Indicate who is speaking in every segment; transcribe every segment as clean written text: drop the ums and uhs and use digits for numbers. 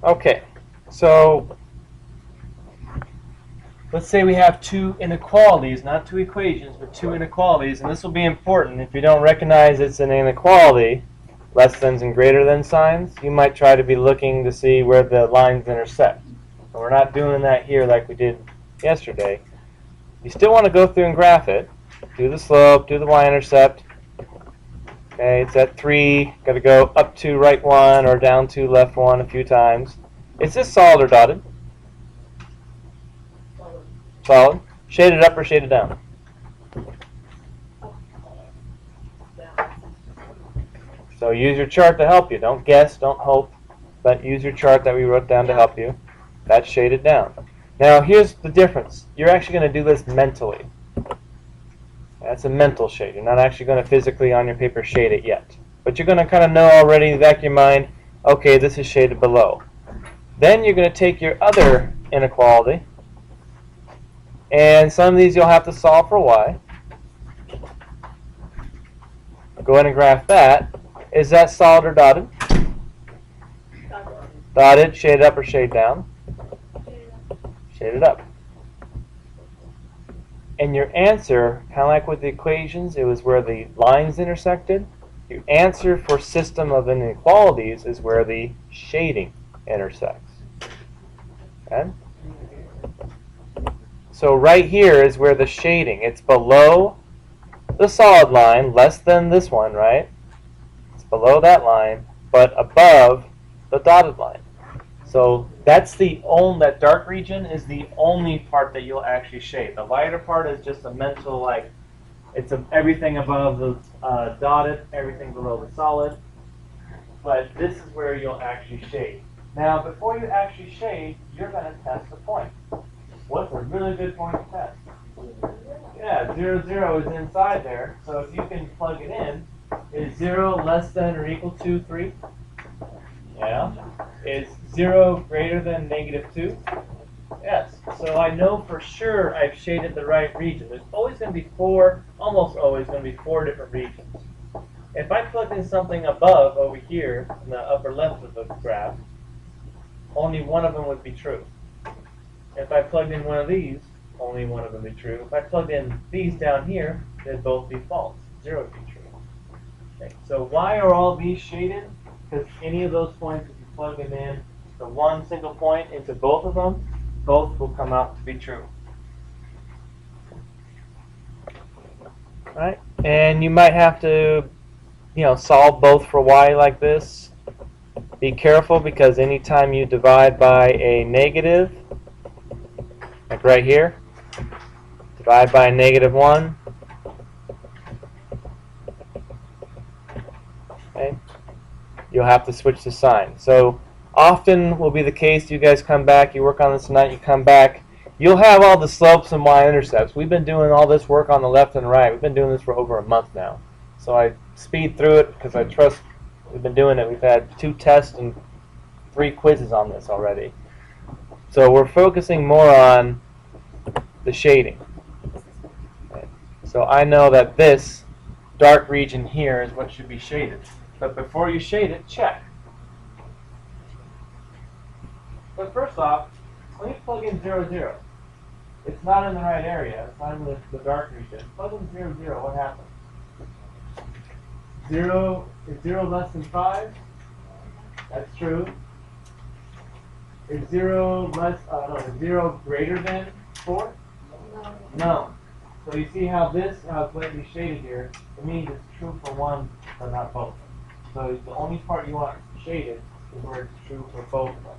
Speaker 1: Okay, so let's say we have two inequalities, not two equations, but two inequalities, and this will be important. If you don't recognize it's an inequality, less than's and greater than signs, you might try to be looking to see where the lines intersect. But we're not doing that here like we did yesterday. You still want to go through and graph it. Do the slope, do the y-intercept. Okay, it's at 3. Got to go up to right 1 or down to left 1 a few times. Is this solid or dotted? Solid. Shaded up or shaded down? So use your chart to help you. Don't guess, don't hope, but use your chart that we wrote down to help you. That's shaded down. Now here's the difference. You're actually going to do this mentally. That's a mental shade. You're not actually going to physically on your paper shade it yet. But you're going to kind of know already in the back of your mind, okay, this is shaded below. Then you're going to take your other inequality, and some of these you'll have to solve for y. Go ahead and graph that. Is that solid or dotted? Dotted, shaded up or shaded down? Shaded up. And your answer, kind of like with the equations, it was where the lines intersected. Your answer for system of inequalities is where the shading intersects. Okay? So right here is where the shading, it's below the solid line, less than this one, right? It's below that line, but above the dotted line. So that's the only, that dark region is the only part that you'll actually shade. The lighter part is just a mental, like, it's everything above the dotted, everything below the solid. But this is where you'll actually shade. Now, before you actually shade, you're going to test the point. What's a really good point to test? Yeah, 0, 0 is inside there. So if you can plug it in, is 0 less than or equal to 3? Yeah. Is 0 greater than -2? Yes. So I know for sure I've shaded the right region. There's always going to be almost always going to be 4 different regions. If I plugged in something above over here in the upper left of the graph, only one of them would be true. If I plugged in one of these, only one of them would be true. If I plugged in these down here, they'd both be false. 0 would be true. Okay. So why are all these shaded? Because any of those points, if you plug them in, the one single point into both of them, both will come out to be true. All right? And you might have to, solve both for y like this. Be careful because anytime you divide by a negative, like right here, divide by a -1. Okay? You'll have to switch the sign. So often will be the case, you guys come back, you work on this tonight, you come back, you'll have all the slopes and y-intercepts. We've been doing all this work on the left and right. We've been doing this for over a month now. So I speed through it because I trust we've been doing it. We've had 2 tests and 3 quizzes on this already. So we're focusing more on the shading. Okay. So I know that this dark region here is what should be shaded. But before you shade it, check. But first off, when you plug in 0, 0, it's not in the right area. It's not in the dark region. Plug in 0, 0, what happens? 0, is 0 less than 5? That's true. Is 0 is 0 greater than 4? No. So you see how it's lightly shaded here. It means it's true for one, but not both. So the only part you want shaded is where it's true for both of them.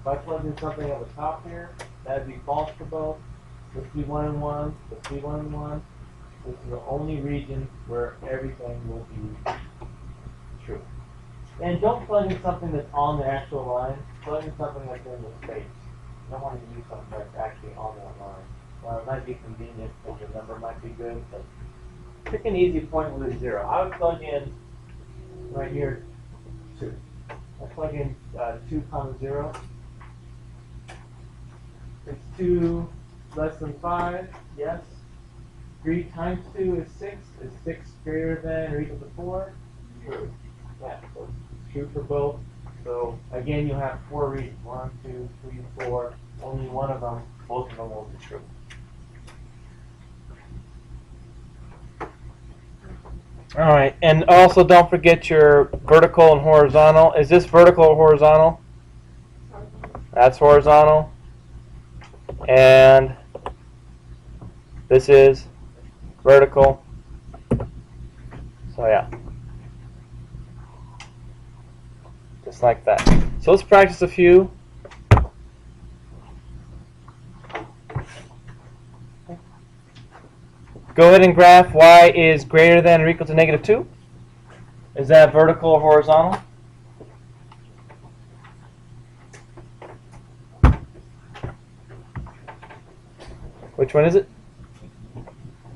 Speaker 1: If I plug in something at the top here, that would be false for both. Let's be 1 and 1. Let's be 1 and 1. This is the only region where everything will be true. And don't plug in something that's on the actual line. Plug in something that's in the space. You don't want to use something that's actually on that line. Well, it might be convenient because your number might be good, but pick an easy point with a 0. I would plug in right here 2. I plug in 2, 0. It's 2 less than 5, yes. 3 times 2 is 6. Is 6 greater than or equal to 4? True. Yeah, so it's true for both. So again, you have 4 regions. 1, 2, 3, 4. Only one of them, both of them will be true. All right, and also don't forget your vertical and horizontal. Is this vertical or horizontal? That's horizontal. And this is vertical. So yeah, just like that. So let's practice a few. Go ahead and graph y is greater than or equal to negative 2. Is that vertical or horizontal? Which one is it?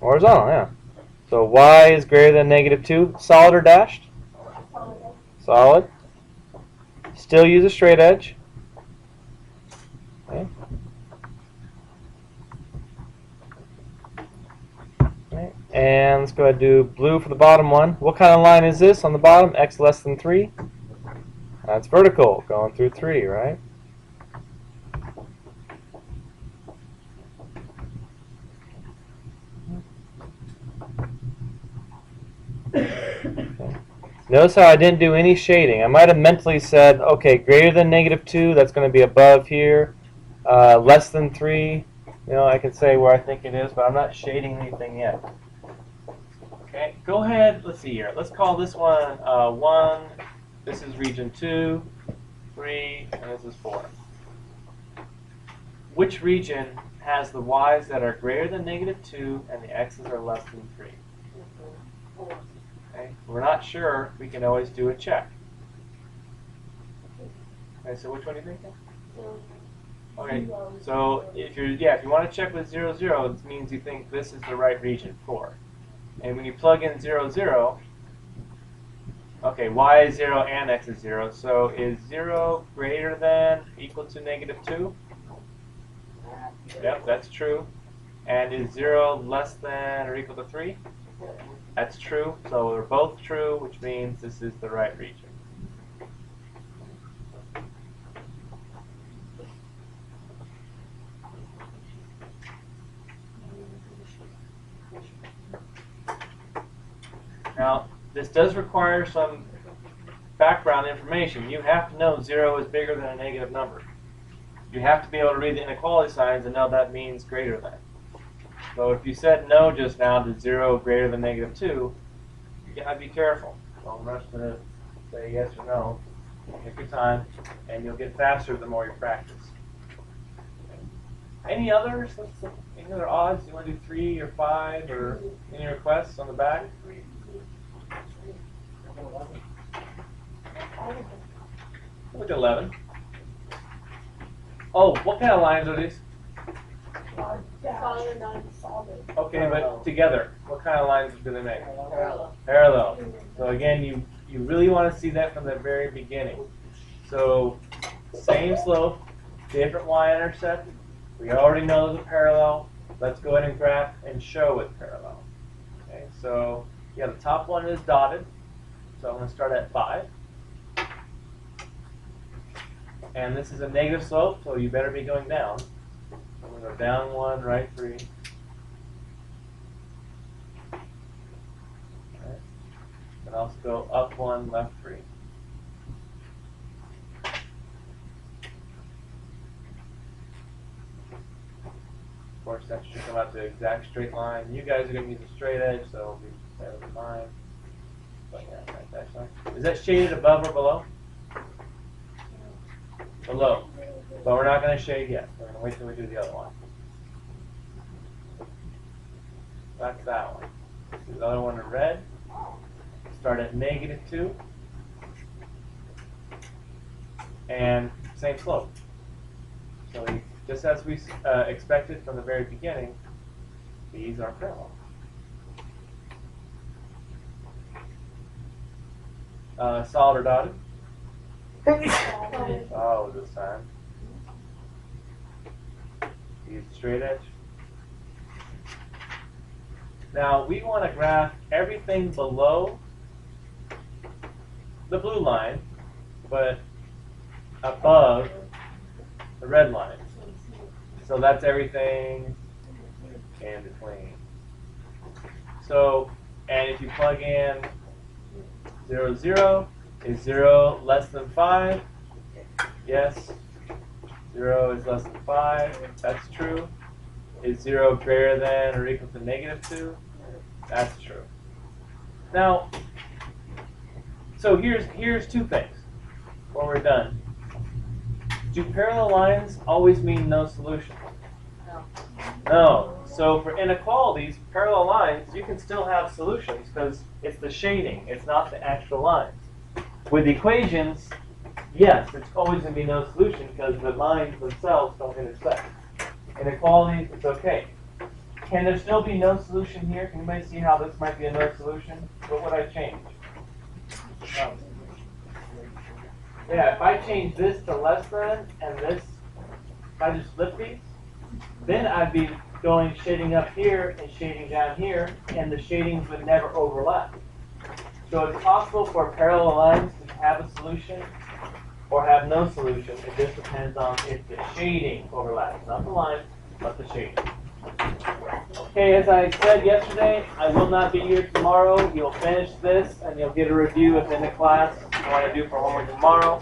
Speaker 1: Horizontal, yeah. So y is greater than negative 2. Solid or dashed? Solid. Still use a straight edge. Okay. Okay. And let's go ahead and do blue for the bottom one. What kind of line is this on the bottom? X less than 3? That's vertical, going through 3, right? Okay. Notice how I didn't do any shading. I might have mentally said, okay, greater than negative 2, that's going to be above here. Less than 3, I can say where I think it is, but I'm not shading anything yet. Okay, go ahead, let's see here. Let's call this one 1, this is region 2, 3, and this is 4. Which region has the y's that are greater than negative 2 and the x's are less than 3? Okay, if we're not sure, we can always do a check. Okay, so which one do you think? Okay, so if you want to check with 0, 0, it means you think this is the right region, 4. And when you plug in 0, 0, okay, y is 0 and x is 0, so is 0 greater than equal to negative 2? Yep, that's true. And is 0 less than or equal to 3? That's true. So they're both true, which means this is the right region. Now, this does require some background information. You have to know 0 is bigger than a negative number. You have to be able to read the inequality signs and know that means greater than. So if you said no just now to 0 greater than negative 2, you gotta be careful. Don't rush to say yes or no. Take your time, and you'll get faster the more you practice. Any others? Any other odds? You want to do 3 or 5 or any requests on the back? Look at 11. Oh, what kind of lines are these?
Speaker 2: Solid and non-solid.
Speaker 1: Okay, but together, what kind of lines do they make?
Speaker 2: Parallel.
Speaker 1: Parallel. So again, you really want to see that from the very beginning. So same slope, different y-intercept. We already know there's a parallel. Let's go ahead and graph and show it parallel. Okay, so yeah, the top one is dotted. So I'm going to start at 5. And this is a negative slope, so you better be going down. I'm going to go down 1, right 3. Okay. And I'll go up 1, left 3. Of course, that should come out to the exact straight line. You guys are going to use a straight edge, so it'll be better than mine. But yeah, right, that's fine. Is that shaded above or below? Below. But we're not going to shade yet. We're going to wait till we do the other one. That's that one. The other one in red. Start at negative 2. And same slope. So just as we expected from the very beginning, these are parallel. Solid or dotted? Solid this time. Use the straight edge. Now we want to graph everything below the blue line, but above the red line. So that's everything in between. So, and if you plug in 0, 0, is 0 less than 5? Yes. 0 is less than 5. That's true. Is 0 greater than or equal to -2? That's true. Now, so here's two things when we're done. Do parallel lines always mean no solution?
Speaker 2: No.
Speaker 1: No. So for inequalities, parallel lines, you can still have solutions because it's the shading, it's not the actual lines. With equations, yes, it's always going to be no solution because the lines themselves don't intersect. Inequalities, it's okay. Can there still be no solution here? Can anybody see how this might be a no solution? What would I change? Yeah, if I change this to less than and this, if I just flip these, then I'd be going shading up here and shading down here, and the shadings would never overlap. So it's possible for parallel lines to have a solution or have no solution. It just depends on if the shading overlaps, not the line, but the shading. Okay, as I said yesterday, I will not be here tomorrow. You'll finish this and you'll get a review at the end of class. I want to do for homework tomorrow.